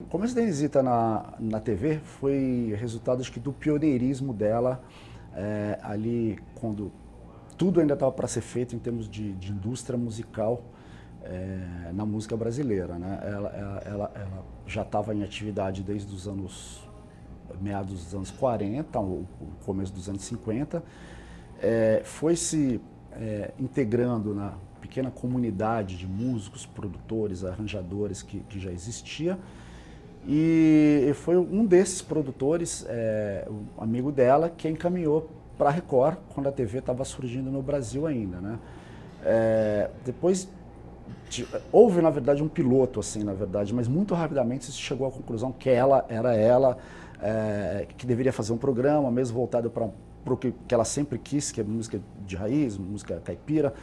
começo da Inesita na TV foi resultado, acho que, do pioneirismo dela, ali quando tudo ainda estava para ser feito em termos de indústria musical na música brasileira, né? Ela já estava em atividade desde os anos, meados dos anos 40, o começo dos anos 50, foi se integrando na pequena comunidade de músicos, produtores, arranjadores que já existia. E foi um desses produtores, um amigo dela, que encaminhou para a Record, quando a TV estava surgindo no Brasil ainda, né? Depois houve, na verdade, um piloto, assim, na verdade, mas muito rapidamente se chegou à conclusão que ela era ela, que deveria fazer um programa, mesmo voltado para o que ela sempre quis, que é música de raiz, música caipira,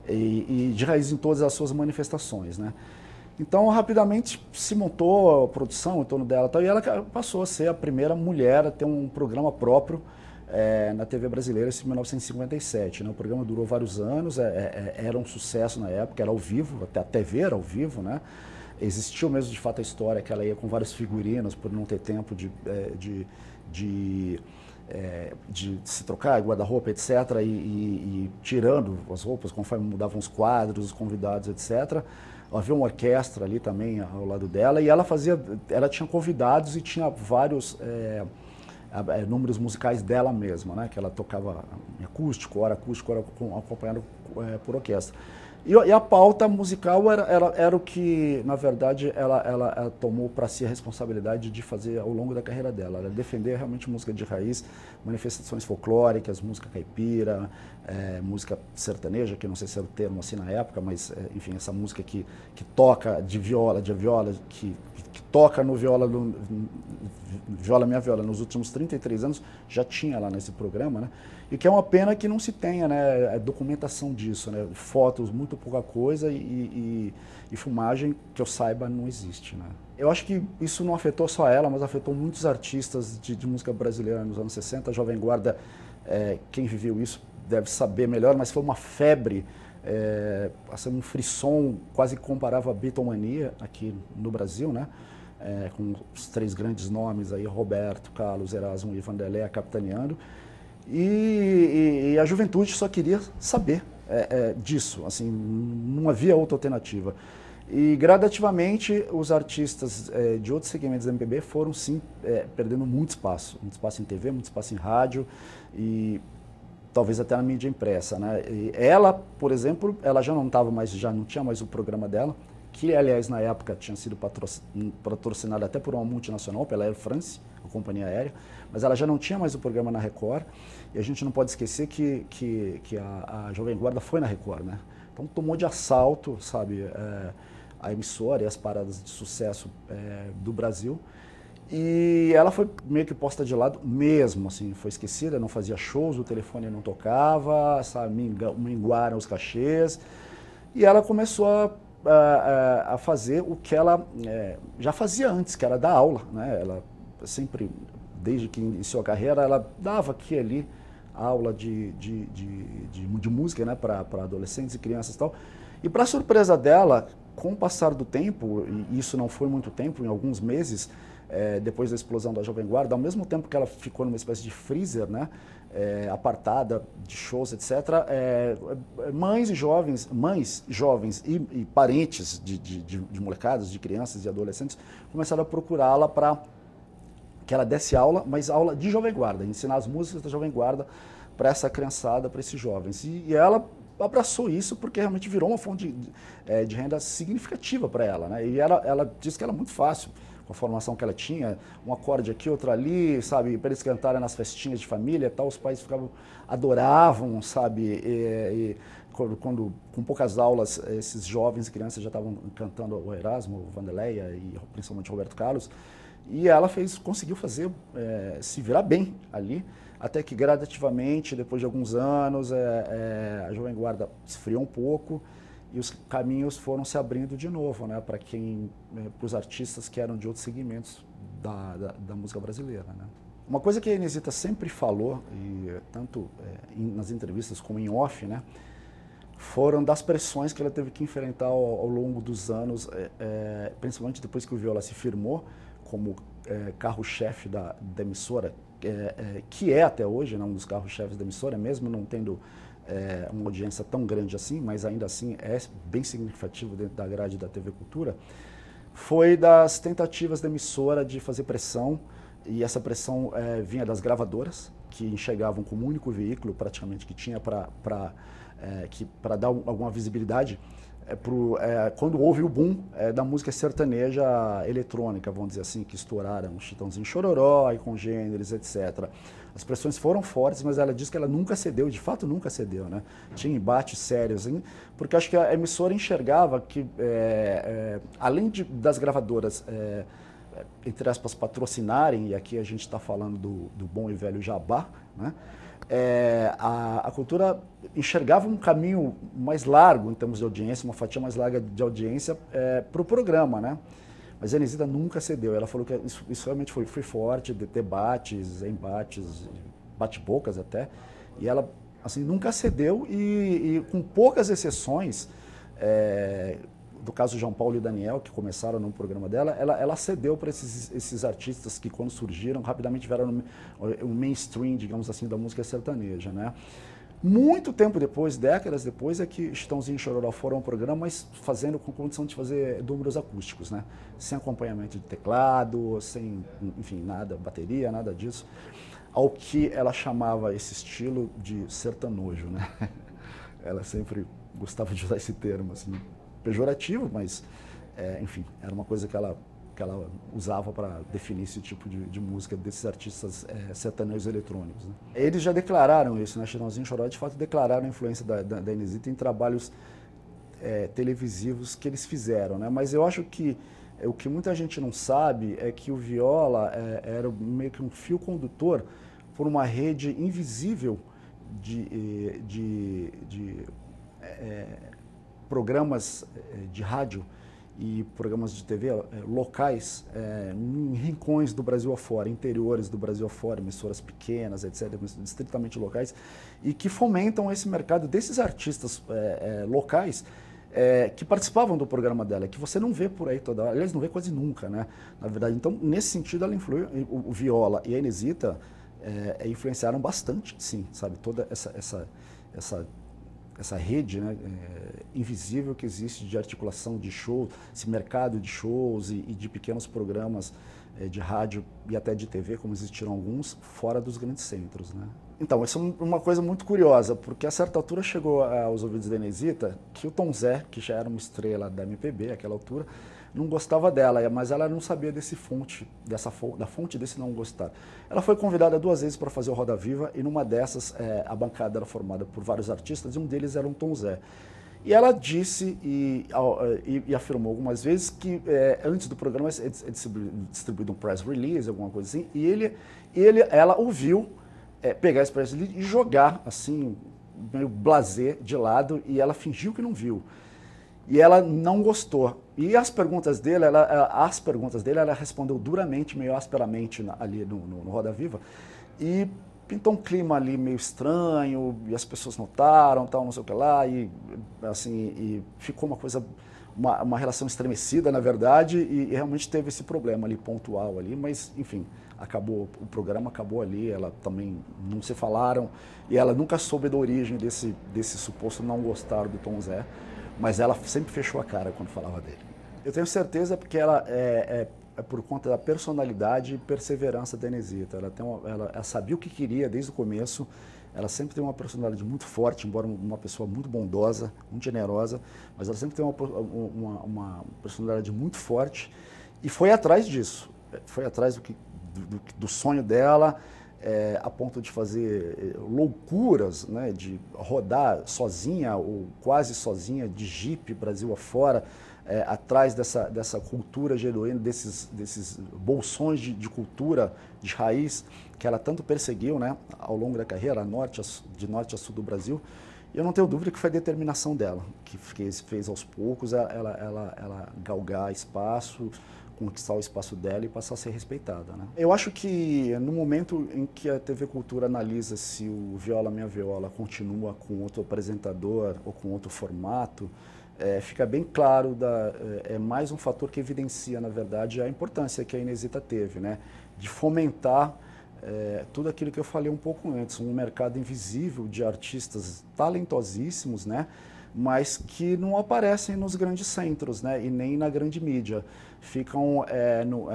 e de raiz em todas as suas manifestações, né? Então, rapidamente se montou a produção em torno dela e ela passou a ser a primeira mulher a ter um programa próprio na TV brasileira, em 1957. Né? O programa durou vários anos, era um sucesso na época, era ao vivo, até a TV era ao vivo, né? Existiu mesmo, de fato, a história que ela ia com vários figurinos por não ter tempo de se trocar, guarda-roupa, etc., e tirando as roupas conforme mudavam os quadros, os convidados, etc. Havia uma orquestra ali também ao lado dela, e ela tinha convidados e tinha vários números musicais dela mesma, né? Que ela tocava em acústico, hora acompanhado por orquestra. E a pauta musical era o que, na verdade, ela tomou para si a responsabilidade de fazer ao longo da carreira dela. Ela defender realmente música de raiz, manifestações folclóricas, música caipira, música sertaneja, que não sei se era o termo assim na época, mas, enfim, essa música que toca de viola, que toca no Viola Minha Viola, nos últimos 33 anos, já tinha lá nesse programa, né? E que é uma pena que não se tenha, né, documentação disso, né? Fotos, muito pouca coisa e filmagem, que eu saiba, não existe, né? Eu acho que isso não afetou só ela, mas afetou muitos artistas de música brasileira nos anos 60. A Jovem Guarda, quem viveu isso deve saber melhor, mas foi uma febre, assim, um frisson quase comparável à Beatlemania aqui no Brasil, né? Com os três grandes nomes aí, Roberto, Carlos, Erasmo e Vanderlei capitaneando. E a juventude só queria saber disso, assim, não havia outra alternativa. E gradativamente os artistas de outros segmentos da MPB foram sim perdendo muito espaço em TV, muito espaço em rádio e talvez até na mídia impressa, né? E ela, por exemplo, ela já não tinha mais o programa dela, que aliás na época tinha sido patrocinado até por uma multinacional, pela Air France, a companhia aérea, mas ela já não tinha mais o programa na Record, e a gente não pode esquecer que a Jovem Guarda foi na Record, né? Então tomou de assalto, sabe, a emissora e as paradas de sucesso do Brasil, e ela foi meio que posta de lado mesmo, assim, foi esquecida, não fazia shows, o telefone não tocava, sabe, minguaram os cachês, e ela começou a fazer o que ela já fazia antes, que era dar aula, né? Ela sempre, desde que iniciou a carreira, ela dava aqui e ali aula de música, né, para adolescentes e crianças e tal. E para surpresa dela, com o passar do tempo, e isso não foi muito tempo, em alguns meses, depois da explosão da Jovem Guarda, ao mesmo tempo que ela ficou numa espécie de freezer, né, apartada de shows, etc., mães jovens e parentes de molecadas, de crianças e adolescentes, começaram a procurá-la para que ela desse aula, mas aula de Jovem Guarda, ensinar as músicas da Jovem Guarda para essa criançada, para esses jovens. E ela abraçou isso porque realmente virou uma fonte de renda significativa para ela, né? E ela disse que era muito fácil, com a formação que ela tinha, um acorde aqui, outro ali, sabe, para eles cantarem nas festinhas de família e tal, os pais adoravam, sabe, e quando com poucas aulas, esses jovens e crianças já estavam cantando o Erasmo, o Vanderlei e principalmente o Roberto Carlos, e ela conseguiu fazer, se virar bem ali, até que gradativamente, depois de alguns anos, a Jovem Guarda esfriou um pouco e os caminhos foram se abrindo de novo, né, para os artistas que eram de outros segmentos da música brasileira, né. Uma coisa que a Inesita sempre falou, e tanto nas entrevistas como em off, né, foram das pressões que ela teve que enfrentar ao longo dos anos, principalmente depois que o Viola se firmou, como carro-chefe da emissora, que é até hoje, né, um dos carros-chefes da emissora, mesmo não tendo uma audiência tão grande assim, mas ainda assim é bem significativo dentro da grade da TV Cultura, foi das tentativas da emissora de fazer pressão, e essa pressão vinha das gravadoras, que enxergavam como único veículo praticamente que tinha para dar alguma visibilidade quando houve o boom da música sertaneja eletrônica, vamos dizer assim, que estouraram Chitãozinho e Chororó e Congêneres, etc. As pressões foram fortes, mas ela disse que ela nunca cedeu, de fato nunca cedeu, né? Tinha embates sérios, hein? Porque acho que a emissora enxergava que, além das gravadoras, entre aspas, patrocinarem, e aqui a gente está falando do bom e velho jabá, né? A cultura enxergava um caminho mais largo em termos de audiência, uma fatia mais larga de audiência para o programa, né? Mas a Enesita nunca cedeu. Ela falou que isso realmente foi forte, de debates, embates, bate-bocas até. E ela assim, nunca cedeu e com poucas exceções, do caso João Paulo e Daniel, que começaram no programa dela, ela cedeu para esses artistas que, quando surgiram, rapidamente vieram no mainstream, digamos assim, da música sertaneja, né? Muito tempo depois, décadas depois, é que Chitãozinho e Chororó foram ao programa, mas fazendo com condição de fazer números acústicos, né? Sem acompanhamento de teclado, sem, enfim, nada, bateria, nada disso. Ao que ela chamava esse estilo de sertanojo, né? Ela sempre gostava de usar esse termo, assim, pejorativo, mas, enfim, era uma coisa que ela usava para definir esse tipo de música desses artistas sertanejos eletrônicos, né? Eles já declararam isso, né? Chitãozinho e Chororó, de fato, declararam a influência da Enesita em trabalhos televisivos que eles fizeram, né? Mas eu acho que o que muita gente não sabe é que o Viola era meio que um fio condutor por uma rede invisível de programas de rádio e programas de TV locais em rincões do Brasil afora, interiores do Brasil afora, emissoras pequenas, etc., estritamente locais, e que fomentam esse mercado desses artistas locais que participavam do programa dela, que você não vê por aí toda hora, aliás, não vê quase nunca, né? Na verdade, então, nesse sentido, ela influiu, o Viola e a Enesita influenciaram bastante, sim, sabe, toda essa rede, né, invisível que existe de articulação de shows, esse mercado de shows e de pequenos programas de rádio e até de TV, como existiram alguns, fora dos grandes centros, né? Então, isso é uma coisa muito curiosa, porque a certa altura chegou aos ouvidos da Enesita que o Tom Zé, que já era uma estrela da MPB àquela altura, não gostava dela, mas ela não sabia da fonte desse não gostar. Ela foi convidada 2 vezes para fazer o Roda Viva, e numa dessas a bancada era formada por vários artistas, e um deles era um Tom Zé. E ela disse e afirmou algumas vezes que antes do programa é distribuído um press release, alguma coisa assim, e ela ouviu pegar esse press release e jogar, assim, meio blasé de lado, e ela fingiu que não viu. E ela não gostou. E as perguntas dele, ela respondeu duramente, meio asperamente ali no Roda Viva. E pintou um clima ali meio estranho, e as pessoas notaram, tal, não sei o que lá, e assim, e ficou uma coisa, uma relação estremecida, na verdade, e realmente teve esse problema ali pontual ali, mas enfim, o programa acabou ali, ela também não se falaram, e ela nunca soube da origem desse suposto não gostar do Tom Zé. Mas ela sempre fechou a cara quando falava dele. Eu tenho certeza porque ela é por conta da personalidade e perseverança da Enesita. Ela sabia o que queria desde o começo. Ela sempre tem uma personalidade muito forte, embora uma pessoa muito bondosa, muito generosa, mas ela sempre tem uma personalidade muito forte e foi atrás disso. Foi atrás do sonho dela, a ponto de fazer loucuras, né, de rodar sozinha ou quase sozinha de jipe Brasil afora, atrás dessa cultura genuína, desses bolsões de cultura de raiz que ela tanto perseguiu, né, ao longo da carreira, de norte a sul do Brasil. E eu não tenho dúvida que foi a determinação dela, que fez aos poucos ela galgar espaço, conquistar o espaço dela e passar a ser respeitada, né? Eu acho que no momento em que a TV Cultura analisa se o Viola Minha Viola continua com outro apresentador ou com outro formato, fica bem claro, é mais um fator que evidencia, na verdade, a importância que a Inesita teve, né? De fomentar tudo aquilo que eu falei um pouco antes, um mercado invisível de artistas talentosíssimos, né? Mas que não aparecem nos grandes centros, né? E nem na grande mídia. Ficam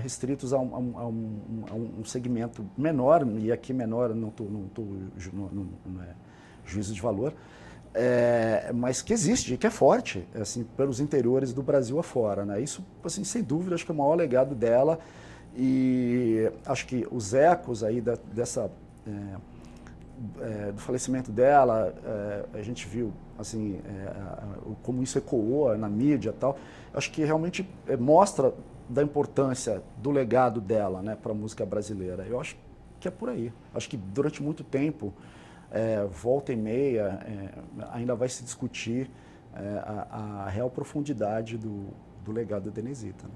restritos a um segmento menor, e aqui menor, não é juízo de valor, mas que existe, que é forte, assim, pelos interiores do Brasil afora, né? Isso, assim, sem dúvida, acho que é o maior legado dela, e acho que os ecos aí do falecimento dela, a gente viu, assim, como isso ecoou na mídia e tal. Acho que realmente mostra da importância do legado dela, né, para a música brasileira. Eu acho que é por aí. Acho que durante muito tempo, volta e meia, ainda vai se discutir a real profundidade do legado da Inesita, né?